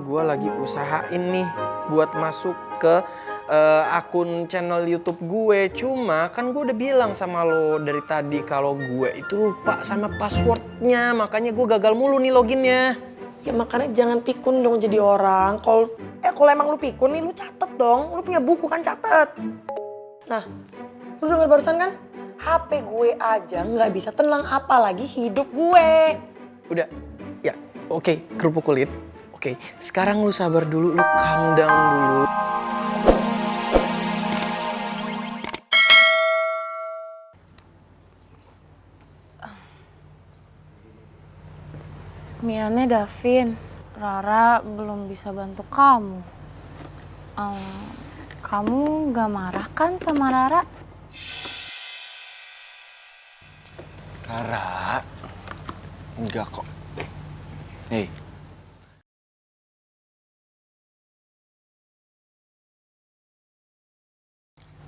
gue lagi usahain nih buat masuk ke akun channel YouTube gue. Cuma kan gue udah bilang sama lo dari tadi kalau gue itu lupa sama passwordnya, makanya gue gagal mulu nih loginnya. Ya makanya jangan pikun dong jadi orang. Kalau emang lu pikun nih lu catet dong. Lu punya buku kan catet. Nah, lu denger barusan kan? HP gue aja nggak bisa tenang apalagi hidup gue. Udah, ya oke, kerupuk kulit. Oke, sekarang lu sabar dulu, lu calm down dulu. Miannya Davin, Rara belum bisa bantu kamu. Kamu gak marah kan sama Rara? Rara, enggak kok. Hei.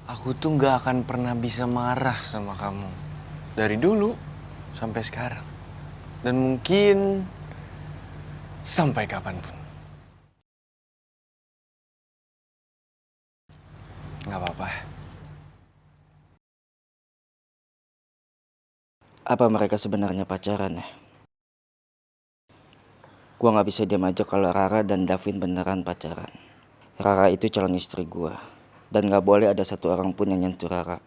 Aku tuh gak akan pernah bisa marah sama kamu. Dari dulu sampai sekarang. Dan mungkin sampai kapanpun. Gak apa-apa. Apa mereka sebenarnya pacaran ya? Gua gak bisa diam aja kalau Rara dan Davin beneran pacaran. Rara itu calon istri gua. Dan gak boleh ada satu orang pun yang nyentuh Rara.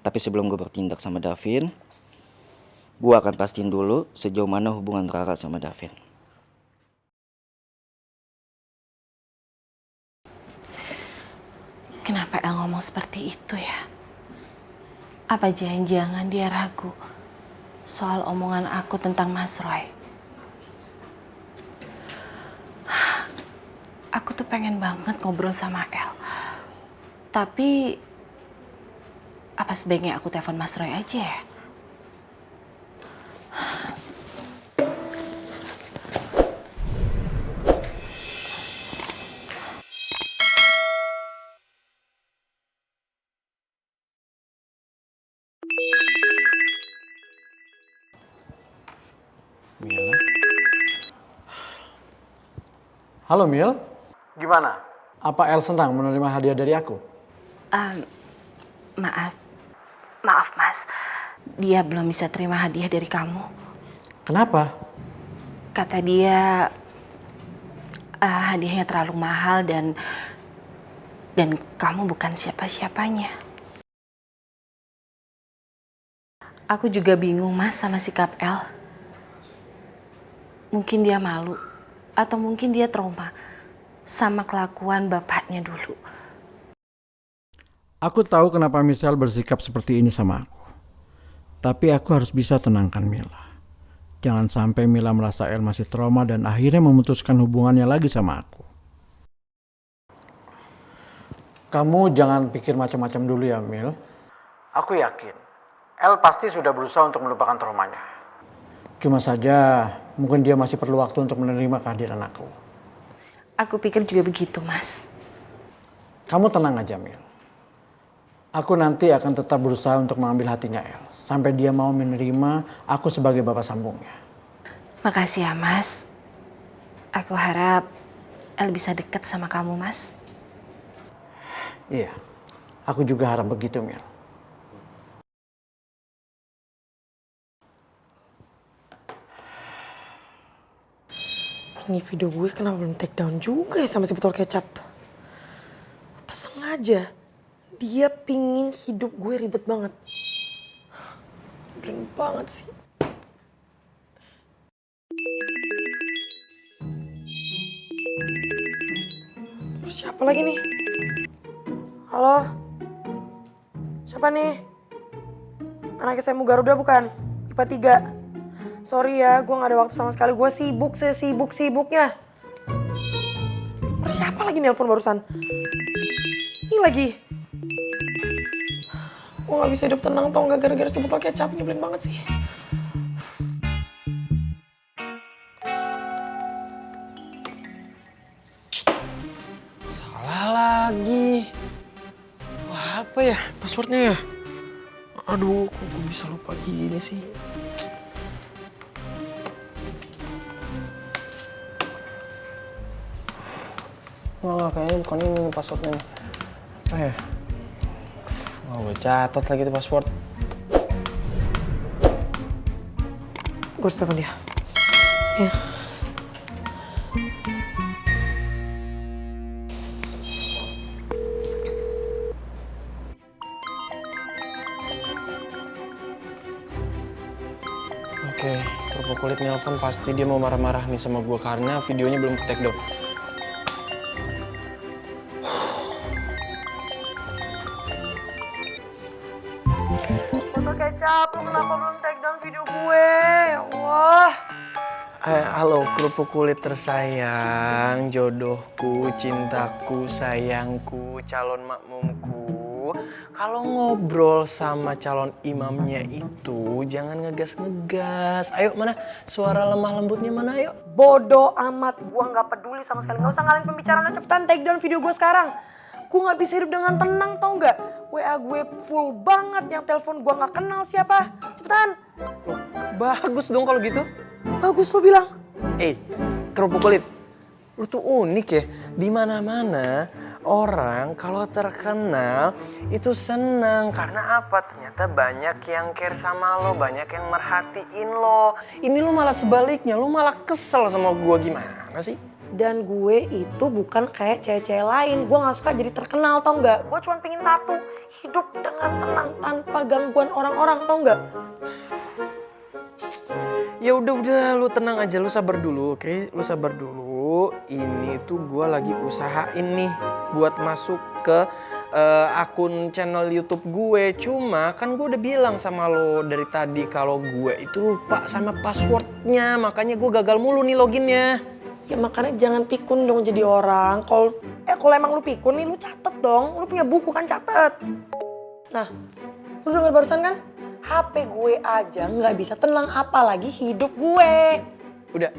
Tapi sebelum gue bertindak sama Davin, gue akan pastiin dulu sejauh mana hubungan Rara sama Davin. Kenapa El ngomong seperti itu ya? Apa jangan-jangan dia ragu soal omongan aku tentang Mas Roy? Aku tuh pengen banget ngobrol sama El. Tapi apa sebaiknya aku telepon Mas Roy aja ya? Mil. Halo Mil, gimana? Apa El senang menerima hadiah dari aku? Maaf Mas, dia belum bisa terima hadiah dari kamu. Kenapa? Kata dia hadiahnya terlalu mahal dan kamu bukan siapa-siapanya. Aku juga bingung Mas sama sikap El. Mungkin dia malu atau mungkin dia trauma sama kelakuan bapaknya dulu. Aku tahu kenapa Michelle bersikap seperti ini sama aku. Tapi aku harus bisa tenangkan Mila. Jangan sampai Mila merasa El masih trauma dan akhirnya memutuskan hubungannya lagi sama aku. Kamu jangan pikir macam-macam dulu ya Mil. Aku yakin El pasti sudah berusaha untuk melupakan traumanya. Cuma saja mungkin dia masih perlu waktu untuk menerima kehadiran aku. Aku pikir juga begitu Mas. Kamu tenang aja Mil. Aku nanti akan tetap berusaha untuk mengambil hatinya El. Sampai dia mau menerima aku sebagai bapak sambungnya. Makasih ya Mas. Aku harap El bisa dekat sama kamu Mas. Iya, aku juga harap begitu Mil. Ini video gue kenapa belum take down juga ya sama si botol kecap? Apa sengaja? Dia pingin hidup gue ribet banget. Keren banget sih. Terus siapa lagi nih? Halo? Siapa nih? Anak SMA Garuda bukan? IPA 3. Sorry ya, gue gak ada waktu sama sekali. Gue sibuk, sibuk-sibuknya. Nomor siapa lagi nelpon barusan? Ini lagi. Gue gak bisa hidup tenang tau gak gara-gara si botol kecap. Nyebelin banget sih. Salah lagi. Wah, apa ya passwordnya ya? Aduh, kok gue bisa lupa gini sih? Nggak, kayaknya bukan ini passwordnya. Apa ya? Oh, gue catat lagi tuh password. Gue harus telepon dia. Ya. Oke, kerupuk kulit nelpon pasti dia mau marah-marah nih sama gue karena videonya belum ke take down. Botol kecap, lu kenapa belum take down video gue? Ya Allah. Halo kerupuk kulit tersayang, jodohku, cintaku, sayangku, calon makmumku. Kalau ngobrol sama calon imamnya itu jangan ngegas-ngegas. Ayo mana suara lemah lembutnya mana ayo. Bodoh amat, gue nggak peduli sama sekali. Nggak usah ngalahin pembicaraan, cepetan take down video gue sekarang. Gue nggak bisa hidup dengan tenang, tau nggak? WA gue full banget, yang telepon gue nggak kenal siapa. Cepetan. Bagus dong kalau gitu. Bagus lo bilang. Kerupuk kulit. Lu tuh unik ya. Di mana-mana orang kalau terkenal itu senang karena apa? Ternyata banyak yang care sama lo, banyak yang merhatiin lo. Ini lu malah sebaliknya, lu malah kesel sama gua gimana sih? Dan gue itu bukan kayak cewek-cewek lain. Gue gak suka jadi terkenal, tau gak? Gue cuma pengen satu, hidup dengan tenang tanpa gangguan orang-orang, tau gak? Ya udah lu tenang aja, lu sabar dulu, oke? Lu sabar dulu. Ini tuh gua lagi usahain nih buat masuk ke akun channel YouTube gue. Cuma kan gue udah bilang sama lo dari tadi kalau gue itu lupa sama passwordnya, makanya gue gagal mulu nih loginnya. Ya makanya jangan pikun dong jadi orang. Kalau emang lu pikun nih, lu catet dong. Lu punya buku kan, catet. Nah, lu denger barusan kan? HP gue aja nggak bisa tenang, apalagi hidup gue. Udah,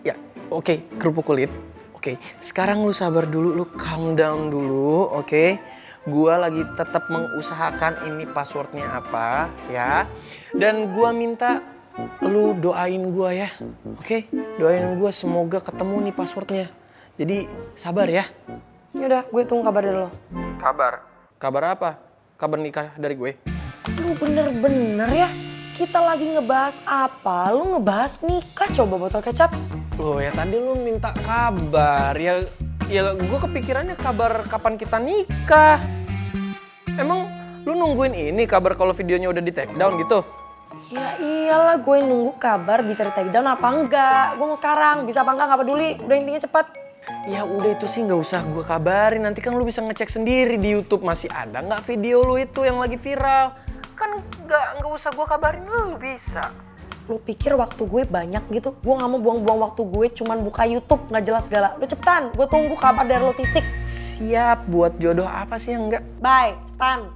ya oke, kerupuk kulit. Oke, sekarang lu sabar dulu, lu calm down dulu, oke? Gua lagi tetap mengusahakan ini passwordnya apa, ya. Dan gua minta lu doain gua ya, oke? Doain gua semoga ketemu nih passwordnya. Jadi sabar ya. Yaudah, gue tunggu kabar dari lo. Kabar? Kabar apa? Kabar nikah dari gue? Lu bener-bener ya, kita lagi ngebahas apa? Lu ngebahas nikah, coba botol kecap. Loh ya tadi lu minta kabar, ya gue kepikirannya kabar kapan kita nikah. Emang lu nungguin ini kabar kalau videonya udah di take down gitu? Ya iyalah, gue nunggu kabar bisa di take down apa enggak. Gue mau sekarang, bisa apa enggak gak peduli, udah intinya cepet. Ya udah itu sih nggak usah gue kabarin, nanti kan lu bisa ngecek sendiri di YouTube masih ada nggak video lu itu yang lagi viral. Kan nggak usah gue kabarin, lu bisa. Lu pikir waktu gue banyak gitu? Gue gak mau buang-buang waktu gue cuman buka YouTube gak jelas segala. Udah cepetan, gue tunggu kabar dari lo titik. Siap, buat jodoh apa sih yang enggak? Bye, cepetan.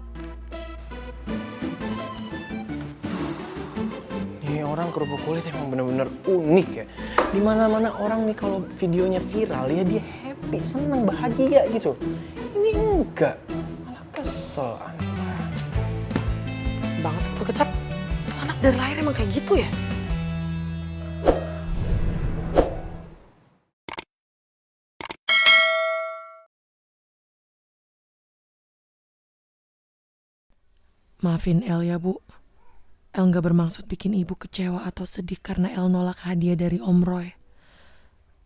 Ini orang kerupuk kulit emang bener-bener unik ya. Dimana-mana orang nih kalau videonya viral ya dia happy, seneng, bahagia gitu. Ini enggak, malah kesel. Aneh Banget sebetulnya kecap. Tuh anak dari lahir emang kayak gitu ya? Maafin El ya Bu. El gak bermaksud bikin ibu kecewa atau sedih karena El nolak hadiah dari Om Roy.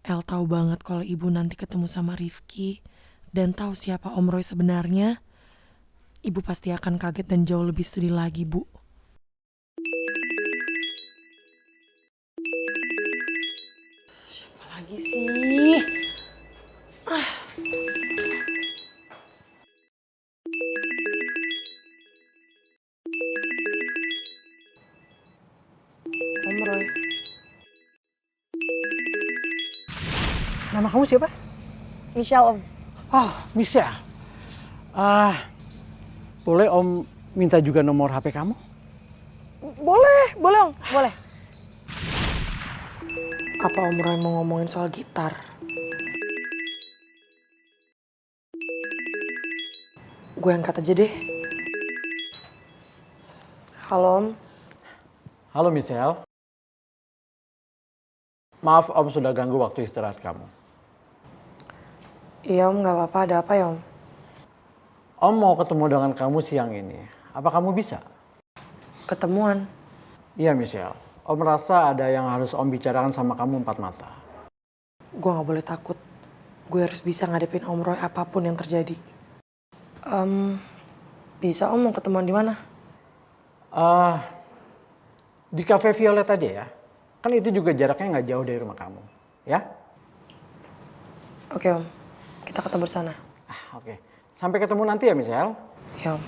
El tahu banget kalau ibu nanti ketemu sama Rifki dan tahu siapa Om Roy sebenarnya. Ibu pasti akan kaget dan jauh lebih sedih lagi, Bu. Siapa lagi sih? Om Roy. Nama kamu siapa? Michelle, Om. Oh, Michelle. Boleh Om minta juga nomor HP kamu? Boleh Om. Boleh. Apa Om Roy mau ngomongin soal gitar? Gue angkat aja deh. Halo Om. Halo Michelle. Maaf Om sudah ganggu waktu istirahat kamu. Iya Om, nggak apa-apa. Ada apa ya Om? Om mau ketemu dengan kamu siang ini. Apa kamu bisa? Ketemuan. Iya Michelle. Om merasa ada yang harus Om bicarakan sama kamu empat mata. Gue nggak boleh takut. Gue harus bisa ngadepin Om Roy apapun yang terjadi. Bisa Om mau ketemuan di mana? Di Cafe Violet aja ya. Kan itu juga jaraknya nggak jauh dari rumah kamu. Ya? Oke Om, kita ketemu di sana. Oke. Sampai ketemu nanti ya Michelle. Ya Om.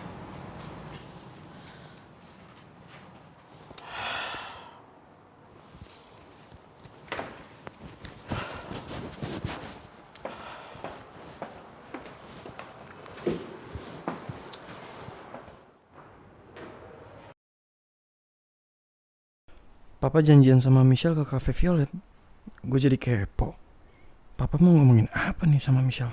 Papa janjian sama Michelle ke Cafe Violet. Gue jadi kepo. Papa mau ngomongin apa nih sama Michelle?